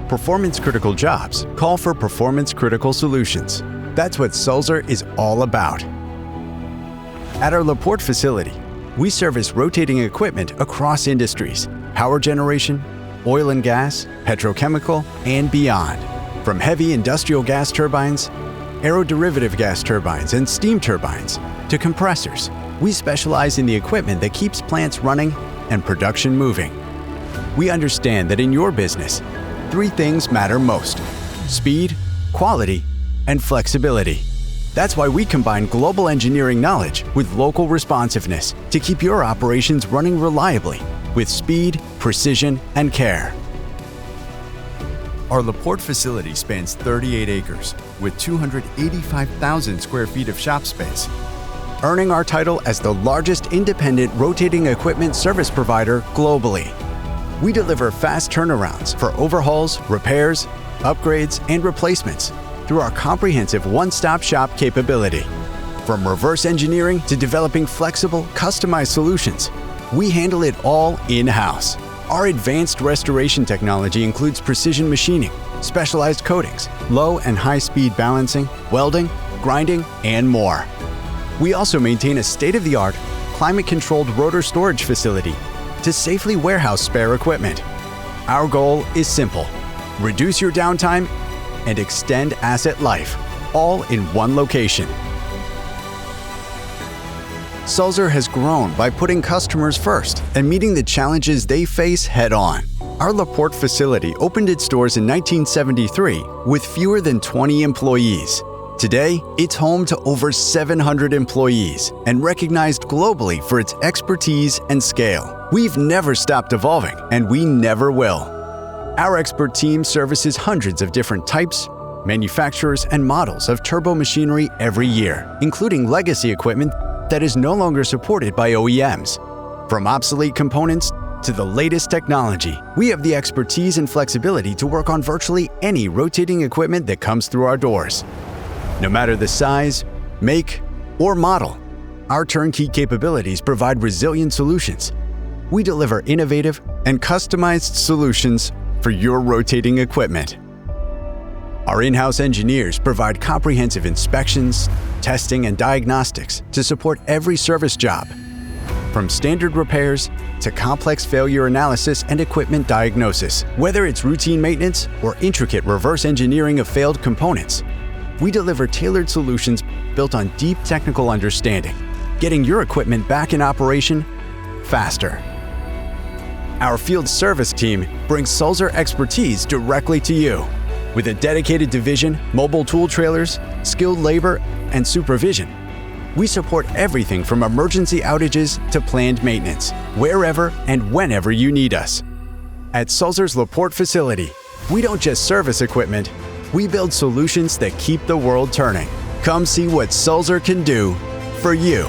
Performance-critical jobs call for performance-critical solutions. That's what Sulzer is all about. At our LaPorte facility, we service rotating equipment across industries, power generation, oil and gas, petrochemical, and beyond. From heavy industrial gas turbines, aeroderivative gas turbines, and steam turbines, to compressors, we specialize in the equipment that keeps plants running and production moving. We understand that in your business, 3 things matter most: speed, quality, and flexibility. That's why we combine global engineering knowledge with local responsiveness to keep your operations running reliably with speed, precision, and care. Our LaPorte facility spans 38 acres with 285,000 square feet of shop space, earning our title as the largest independent rotating equipment service provider globally. We deliver fast turnarounds for overhauls, repairs, upgrades, and replacements through our comprehensive one-stop shop capability. From reverse engineering to developing flexible, customized solutions, we handle it all in-house. Our advanced restoration technology includes precision machining, specialized coatings, low and high-speed balancing, welding, grinding, and more. We also maintain a state-of-the-art, climate-controlled rotor storage facility to safely warehouse spare equipment. Our goal is simple: reduce your downtime and extend asset life, all in one location. Sulzer has grown by putting customers first and meeting the challenges they face head-on. Our LaPorte facility opened its doors in 1973 with fewer than 20 employees. Today, it's home to over 700 employees and recognized globally for its expertise and scale. We've never stopped evolving, and we never will. Our expert team services hundreds of different types, manufacturers, and models of turbo machinery every year, including legacy equipment that is no longer supported by OEMs. From obsolete components to the latest technology, we have the expertise and flexibility to work on virtually any rotating equipment that comes through our doors. No matter the size, make, or model, our turnkey capabilities provide resilient solutions. We deliver innovative and customized solutions for your rotating equipment. Our in-house engineers provide comprehensive inspections, testing, and diagnostics to support every service job. From standard repairs to complex failure analysis and equipment diagnosis. Whether it's routine maintenance or intricate reverse engineering of failed components, we deliver tailored solutions built on deep technical understanding, getting your equipment back in operation faster. Our field service team brings Sulzer expertise directly to you. With a dedicated division, mobile tool trailers, skilled labor, and supervision, we support everything from emergency outages to planned maintenance, wherever and whenever you need us. At Sulzer's LaPorte facility, we don't just service equipment, we build solutions that keep the world turning. Come see what Sulzer can do for you.